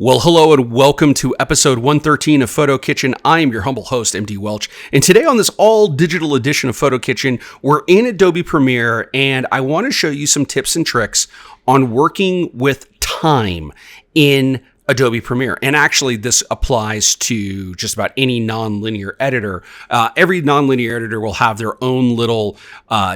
Well, hello and welcome to episode 113 of PhotoKitchen. I am your humble host, MD Welch. And today on this all digital edition of PhotoKitchen, we're in Adobe Premiere and I want to show you some tips and tricks on working with time in Adobe Premiere. And actually, this applies to just about any nonlinear editor. Every nonlinear editor will have their own little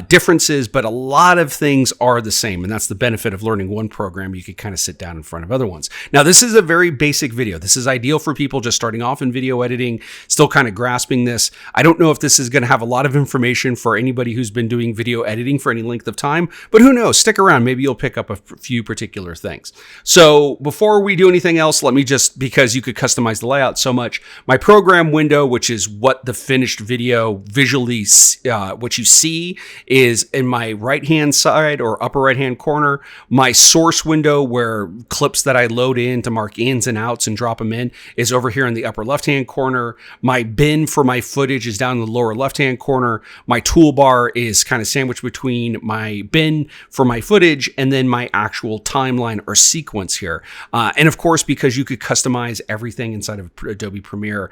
differences, but a lot of things are the same. And that's the benefit of learning one program. You can kind of sit down in front of other ones. Now, this is a very basic video. This is ideal for people just starting off in video editing, still kind of grasping this. I don't know if this is going to have a lot of information for anybody who's been doing video editing for any length of time, but who knows? Stick around. Maybe you'll pick up a few particular things. So before we do anything else, let me just, because you could customize the layout so much, my program window, which is what the finished video visually, what you see is in my right-hand side or upper right-hand corner. My source window where clips that I load in to mark ins and outs and drop them in is over here in the upper left-hand corner. My bin for my footage is down in the lower left-hand corner. My toolbar is kind of sandwiched between my bin for my footage and then my actual timeline or sequence here. And of course, because you could customize everything inside of Adobe Premiere,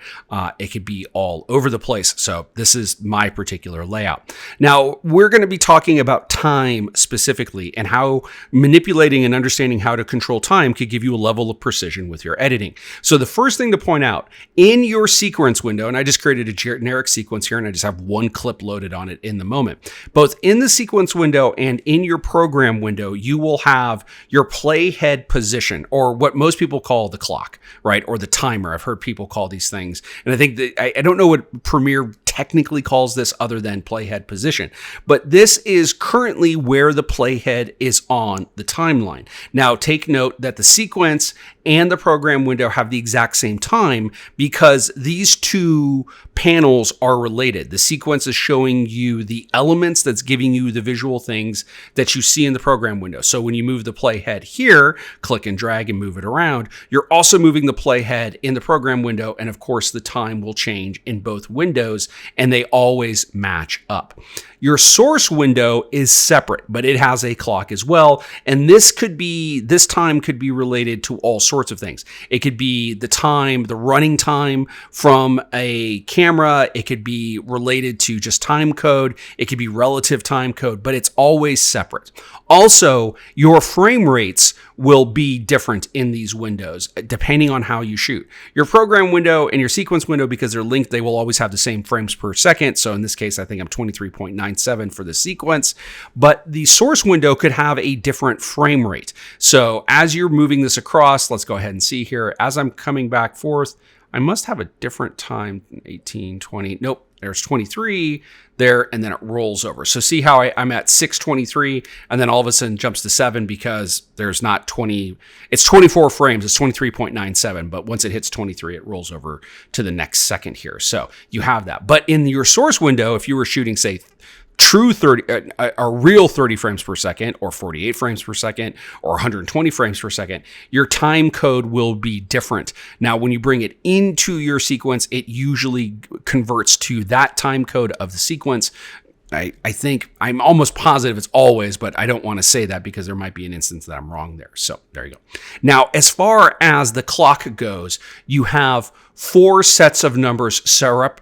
it could be all over the place. So this is my particular layout. Now, we're going to be talking about time specifically and how manipulating and understanding how to control time could give you a level of precision with your editing. So the first thing to point out, in your sequence window, and I just created a generic sequence here and I just have one clip loaded on it in the moment. Both in the sequence window and in your program window, you will have your playhead position, or what most people call the clock, right? Or the timer. I've heard people call these things. And I think that I don't know what Premiere technically calls this other than playhead position, but this is currently where the playhead is on the timeline. Now, take note that the sequence and the program window have the exact same time because these two panels are related. The sequence is showing you the elements that's giving you the visual things that you see in the program window. So when you move the playhead here, click and drag and move it around, you're also moving the playhead in the program window. And of course, the time will change in both windows and they always match up. Your source window is separate, but it has a clock as well. And this time could be related to all sorts of things. It could be the time, the running time from a camera. It could be related to just time code. It could be relative time code, but it's always separate. Also, your frame rates will be different in these windows depending on how you shoot. Your program window and your sequence window, because they're linked, they will always have the same frames per second. So in this case, I think I'm 23.97 for the sequence, but the source window could have a different frame rate. So as you're moving this across, let's go ahead and see here. As I'm coming back forth, I must have a different time, 18, 20, nope. There's 23 there, and then it rolls over. So see how I'm at 623, and then all of a sudden jumps to 7 because there's not 20. It's 24 frames. It's 23.97, but once it hits 23, it rolls over to the next second here. So you have that. But in your source window, if you were shooting, say, true 30, a real 30 frames per second or 48 frames per second or 120 frames per second, your time code will be different. Now, when you bring it into your sequence, it usually converts to that time code of the sequence. I think, I'm almost positive it's always, but I don't want to say that because there might be an instance that I'm wrong there. So there you go. Now, as far as the clock goes, you have 4 sets of numbers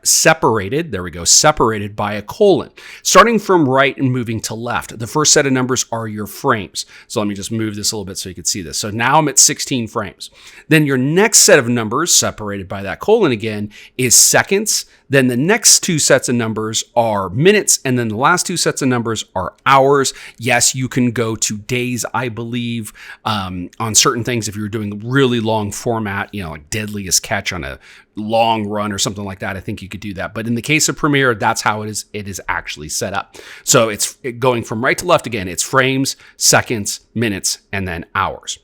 separated, there we go, separated by a colon. Starting from right and moving to left, the first set of numbers are your frames. So let me just move this a little bit so you can see this. So now I'm at 16 frames. Then your next set of numbers, separated by that colon again, is seconds. Then the next 2 sets of numbers are minutes, and then the last 2 sets of numbers are hours. Yes, you can go to days, I believe, on certain things if you're doing really long format, like Deadliest Catch on a long run or something like that. I think you could do that. But in the case of Premiere, that's how it is actually set up. So it's going from right to left again. It's frames, seconds, minutes, and then hours.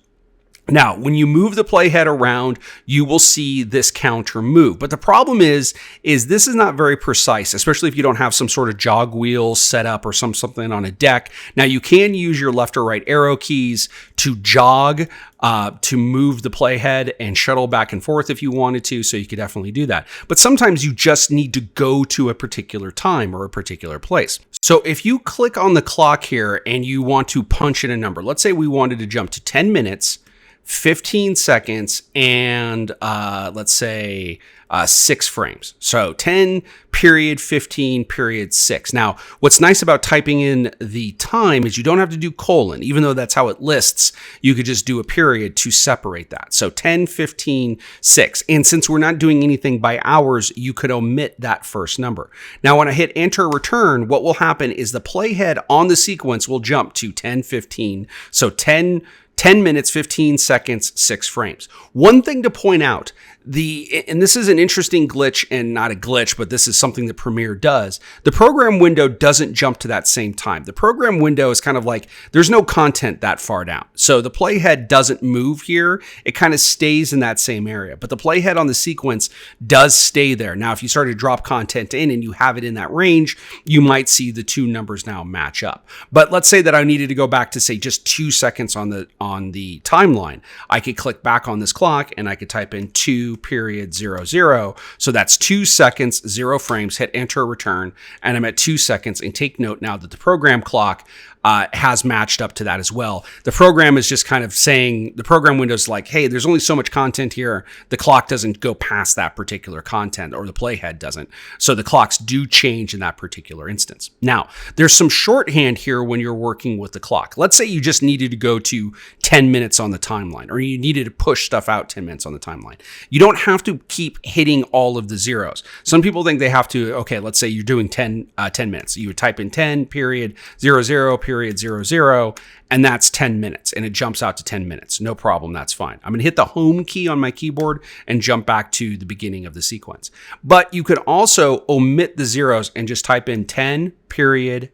Now, when you move the playhead around, you will see this counter move. But the problem is this is not very precise, especially if you don't have some sort of jog wheel set up or something on a deck. Now, you can use your left or right arrow keys to jog, to move the playhead and shuttle back and forth if you wanted to, so you could definitely do that. But sometimes you just need to go to a particular time or a particular place. So if you click on the clock here and you want to punch in a number, let's say we wanted to jump to 10 minutes, 15 seconds, and let's say 6 frames. So 10 period 15 period 6. Now, what's nice about typing in the time is you don't have to do colon. Even though that's how it lists, you could just do a period to separate that. So 10, 15, 6. And since we're not doing anything by hours, you could omit that first number. Now, when I hit enter return, what will happen is the playhead on the sequence will jump to 10, 15. So 10 minutes, 15 seconds, 6 frames. One thing to point out, and this is an interesting glitch, and not a glitch, but this is something that Premiere does. The program window doesn't jump to that same time. The program window is kind of like, there's no content that far down. So the playhead doesn't move here. It kind of stays in that same area, but the playhead on the sequence does stay there. Now, if you start to drop content in and you have it in that range, you might see the two numbers now match up. But let's say that I needed to go back to say just 2 seconds on the timeline. I could click back on this clock and I could type in 2 period 00. So that's 2 seconds, 0 frames, hit enter return, and I'm at 2 seconds. And take note now that the program clock has matched up to that as well. The program is just kind of saying, the program window is like, hey, there's only so much content here. The clock doesn't go past that particular content, or the playhead doesn't. So the clocks do change in that particular instance. Now, there's some shorthand here when you're working with the clock. Let's say you just needed to go to 10 minutes on the timeline, or you needed to push stuff out 10 minutes on the timeline. You don't have to keep hitting all of the zeros. Some people think they have to, okay, let's say you're doing 10 minutes. You would type in 10 period 00 period 00, and that's 10 minutes, and it jumps out to 10 minutes. No problem, that's fine. I'm gonna hit the home key on my keyboard and jump back to the beginning of the sequence. But you could also omit the zeros and just type in 10 period.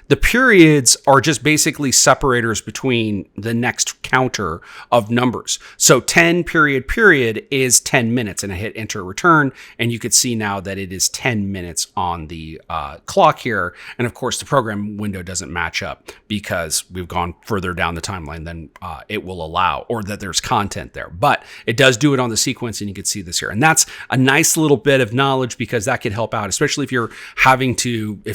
The periods are just basically separators between the next counter of numbers. So 10 period is 10 minutes, and I hit enter return, and you could see now that it is 10 minutes on the clock here. And of course, the program window doesn't match up because we've gone further down the timeline than it will allow, or that there's content there. But it does do it on the sequence, and you can see this here. And that's a nice little bit of knowledge, because that could help out, especially if you're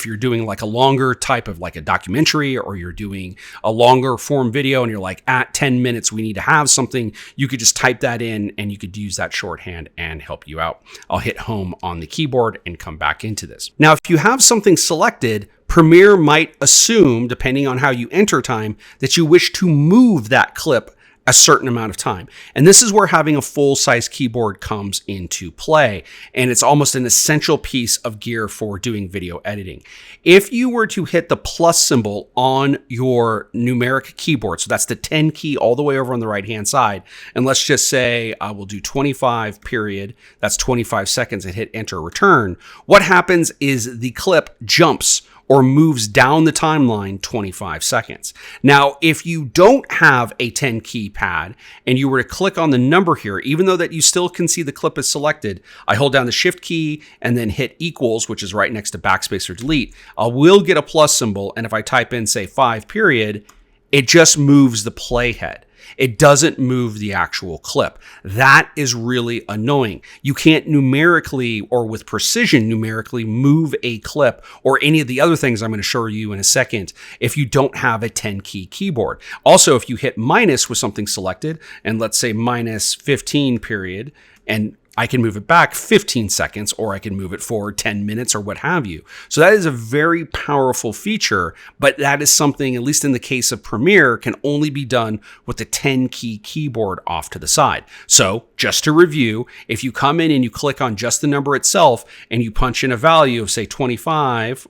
if you're doing like a longer type of like a documentary, or you're doing a longer form video and you're like, at 10 minutes, we need to have something. You could just type that in and you could use that shorthand and help you out. I'll hit home on the keyboard and come back into this. Now, if you have something selected, Premiere might assume, depending on how you enter time, that you wish to move that clip a certain amount of time. And this is where having a full-size keyboard comes into play. And it's almost an essential piece of gear for doing video editing. If you were to hit the plus symbol on your numeric keyboard, so that's the 10 key all the way over on the right-hand side, and let's just say I will do 25 period, that's 25 seconds, and hit enter return, what happens is the clip jumps or moves down the timeline 25 seconds. Now, if you don't have a 10 key pad and you were to click on the number here, even though that you still can see the clip is selected, I hold down the shift key and then hit equals, which is right next to backspace or delete. I will get a plus symbol, and if I type in, say, 5 period, it just moves the playhead. It doesn't move the actual clip. That is really annoying. You can't numerically, or with precision numerically, move a clip or any of the other things I'm going to show you in a second if you don't have a 10 key keyboard. Also, if you hit minus with something selected, and let's say minus 15 period, and I can move it back 15 seconds, or I can move it forward 10 minutes or what have you. So that is a very powerful feature, but that is something, at least in the case of Premiere, can only be done with the 10 key keyboard off to the side. So just to review, if you come in and you click on just the number itself and you punch in a value of say 25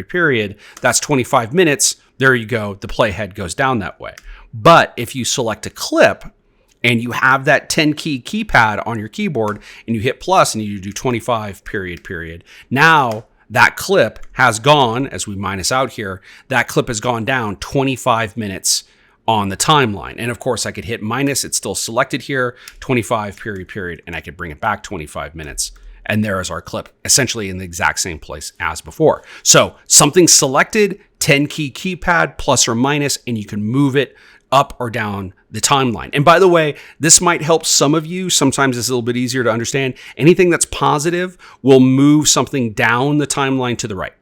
period, that's 25 minutes. There you go. The playhead goes down that way. But if you select a clip, and you have that 10 key keypad on your keyboard, and you hit plus and you do 25 period, now that clip has gone, as we minus out here, that clip has gone down 25 minutes on the timeline. And of course I could hit minus, it's still selected here, 25 period, and I could bring it back 25 minutes. And there is our clip, essentially in the exact same place as before. So something selected, 10 key keypad, plus or minus, and you can move it up or down the timeline. And by the way, this might help some of you. Sometimes it's a little bit easier to understand. Anything that's positive will move something down the timeline to the right.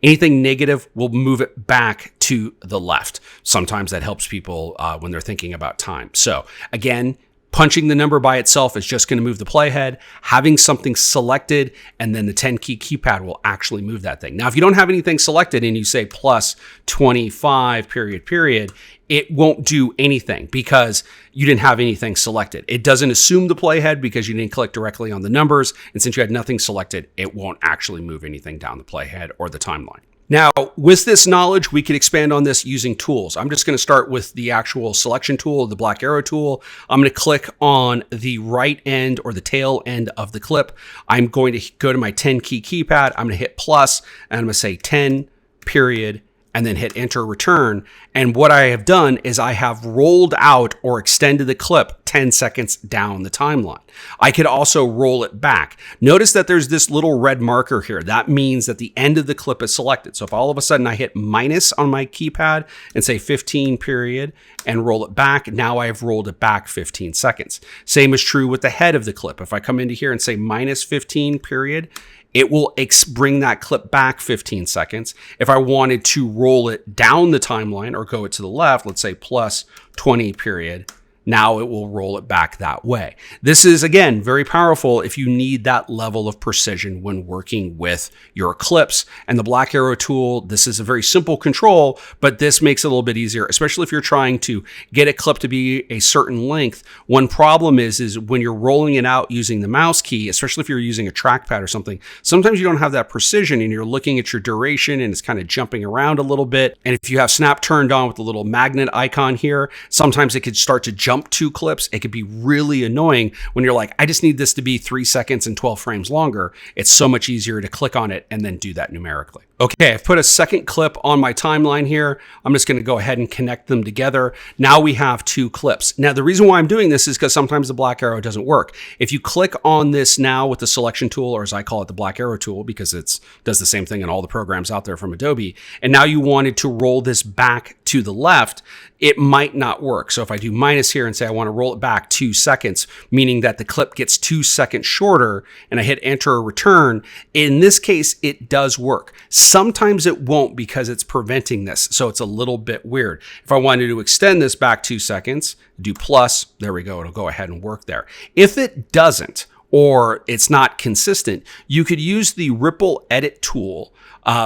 Anything negative will move it back to the left. Sometimes that helps people when they're thinking about time. So again, punching the number by itself is just going to move the playhead. Having something selected and then the 10 key keypad will actually move that thing. Now, if you don't have anything selected and you say plus 25 period, it won't do anything because you didn't have anything selected. It doesn't assume the playhead because you didn't click directly on the numbers. And since you had nothing selected, it won't actually move anything down the playhead or the timeline. Now, with this knowledge, we could expand on this using tools. I'm just going to start with the actual selection tool, the black arrow tool. I'm going to click on the right end or the tail end of the clip. I'm going to go to my 10 key keypad. I'm going to hit plus and I'm going to say 10 period and then hit enter return. And what I have done is I have rolled out or extended the clip 10 seconds down the timeline. I could also roll it back. Notice that there's this little red marker here. That means that the end of the clip is selected. So if all of a sudden I hit minus on my keypad and say 15 period and roll it back, now I've rolled it back 15 seconds. Same is true with the head of the clip. If I come into here and say minus 15 period, it will bring that clip back 15 seconds. If I wanted to roll it down the timeline or go it to the left, let's say plus 20 period, now it will roll it back that way. This is, again, very powerful if you need that level of precision when working with your clips. And the black arrow tool, this is a very simple control, but this makes it a little bit easier, especially if you're trying to get a clip to be a certain length. One problem is when you're rolling it out using the mouse key, especially if you're using a trackpad or something, sometimes you don't have that precision and you're looking at your duration and it's kind of jumping around a little bit. And if you have snap turned on with the little magnet icon here, sometimes it could start to jump two clips. It could be really annoying when you're like, I just need this to be 3 seconds and 12 frames longer. It's so much easier to click on it and then do that numerically. Okay, I've put a second clip on my timeline here. I'm just going to go ahead and connect them together. Now we have 2 clips. Now, the reason why I'm doing this is because sometimes the black arrow doesn't work. If you click on this now with the selection tool, or as I call it, the black arrow tool, because it does the same thing in all the programs out there from Adobe, and now you wanted to roll this back to the left, it might not work. So if I do minus here and say I want to roll it back 2 seconds, meaning that the clip gets 2 seconds shorter, and I hit enter or return, in this case, it does work. Sometimes it won't because it's preventing this. So it's a little bit weird. If I wanted to extend this back 2 seconds, do plus, there we go. It'll go ahead and work there. If it doesn't, or it's not consistent, you could use the ripple edit tool,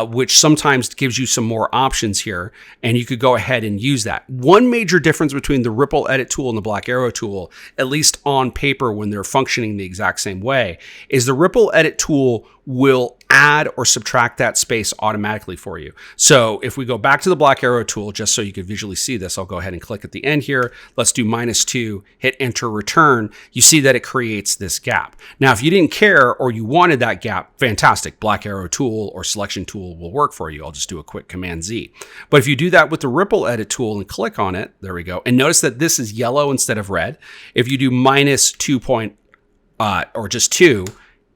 which sometimes gives you some more options here, and you could go ahead and use that. One major difference between the ripple edit tool and the black arrow tool, at least on paper when they're functioning the exact same way, is the ripple edit tool will add or subtract that space automatically for you. So if we go back to the black arrow tool, just so you could visually see this, I'll go ahead and click at the end here. Let's do -2, hit enter return. You see that it creates this gap. Now, if you didn't care or you wanted that gap, fantastic. Black arrow tool or selection tool will work for you. I'll just do a quick Command Z. But if you do that with the ripple edit tool and click on it, there we go. And notice that this is yellow instead of red. If you do -2 or just 2,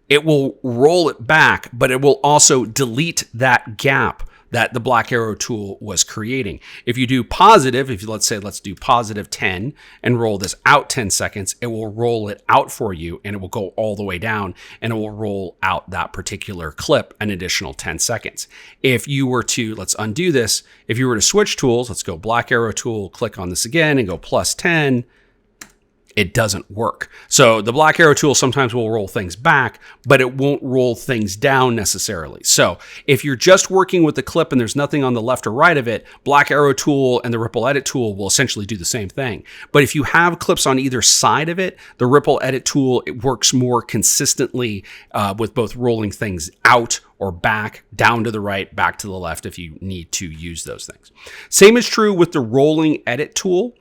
it will roll it back, but it will also delete that gap that the black arrow tool was creating. If you do positive, let's do +10 and roll this out 10 seconds, it will roll it out for you and it will go all the way down and it will roll out that particular clip an additional 10 seconds. If you were to, let's undo this, if you were to switch tools, let's go black arrow tool, click on this again and go +10, it doesn't work. So the black arrow tool sometimes will roll things back, but it won't roll things down necessarily. So if you're just working with the clip and there's nothing on the left or right of it, black arrow tool and the ripple edit tool will essentially do the same thing. But if you have clips on either side of it, the ripple edit tool, it works more consistently with both rolling things out or back, down to the right, back to the left if you need to use those things. Same is true with the rolling edit tool.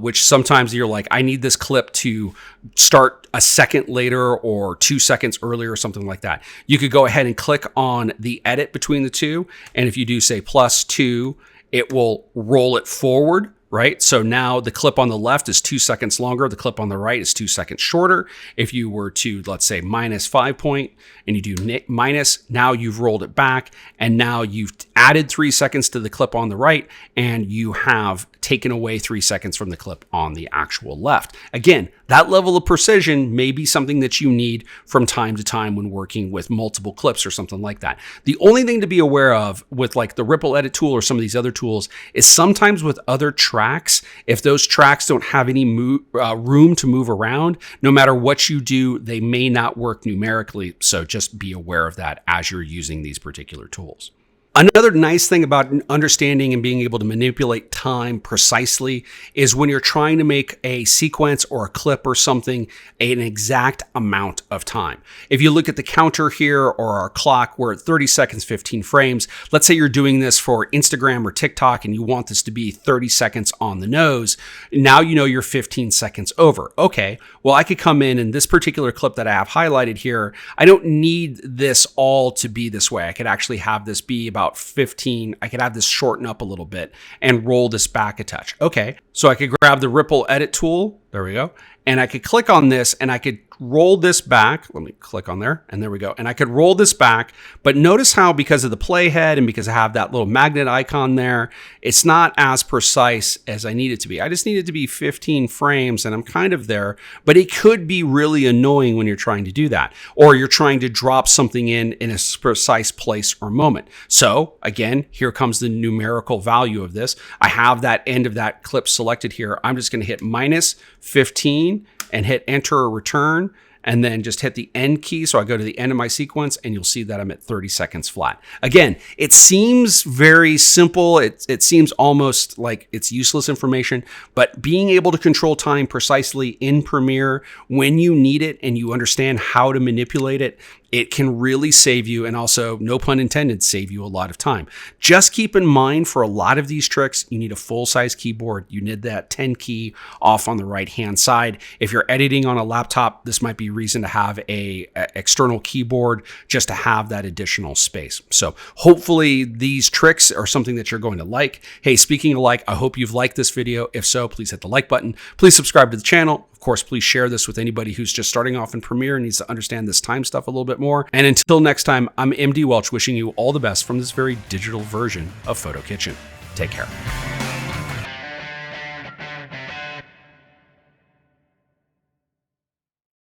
Which sometimes you're like, I need this clip to start a second later or 2 seconds earlier or something like that. You could go ahead and click on the edit between the two. And if you do say +2, it will roll it forward right? So now the clip on the left is 2 seconds longer. The clip on the right is 2 seconds shorter. If you were to, let's say, minus 5 point and you do minus, now you've rolled it back and now you've added 3 seconds to the clip on the right and you have taken away 3 seconds from the clip on the actual left. Again, that level of precision may be something that you need from time to time when working with multiple clips or something like that. The only thing to be aware of with like the Ripple Edit tool or some of these other tools is sometimes with other tracks, if those tracks don't have any room to move around, no matter what you do, they may not work numerically. So just be aware of that as you're using these particular tools. Another nice thing about understanding and being able to manipulate time precisely is when you're trying to make a sequence or a clip or something an exact amount of time. If you look at the counter here or our clock, we're at 30 seconds, 15 frames. Let's say you're doing this for Instagram or TikTok and you want this to be 30 seconds on the nose. Now you know you're 15 seconds over. Okay, well, I could come in and this particular clip that I have highlighted here, I don't need this all to be this way. I could actually have this be about 15. I could have this shorten up a little bit and roll this back a touch. Okay, so I could grab the Ripple Edit tool. There we go. And I could click on this and I could roll this back. Let me click on there and there we go. And I could roll this back, but notice how because of the playhead and because I have that little magnet icon there, it's not as precise as I need it to be. I just need it to be 15 frames and I'm kind of there, but it could be really annoying when you're trying to do that or you're trying to drop something in a precise place or moment. So again, here comes the numerical value of this. I have that end of that clip selected here. I'm just going to hit minus 15 and hit enter or return and then just hit the end key. So I go to the end of my sequence and you'll see that I'm at 30 seconds flat. Again, it seems very simple. It seems almost like it's useless information, but being able to control time precisely in Premiere when you need it and you understand how to manipulate it, it can really save you, and also, no pun intended, save you a lot of time. Just keep in mind for a lot of these tricks, you need a full-size keyboard. You need that 10 key off on the right-hand side. If you're editing on a laptop, this might be reason to have a external keyboard just to have that additional space. So hopefully these tricks are something that you're going to like. Hey, speaking of like, I hope you've liked this video. If so, please hit the like button. Please subscribe to the channel. Of course, please share this with anybody who's just starting off in Premiere and needs to understand this time stuff a little bit more. And until next time, I'm MD Welch wishing you all the best from this very digital version of PhotoKitchen. Take care.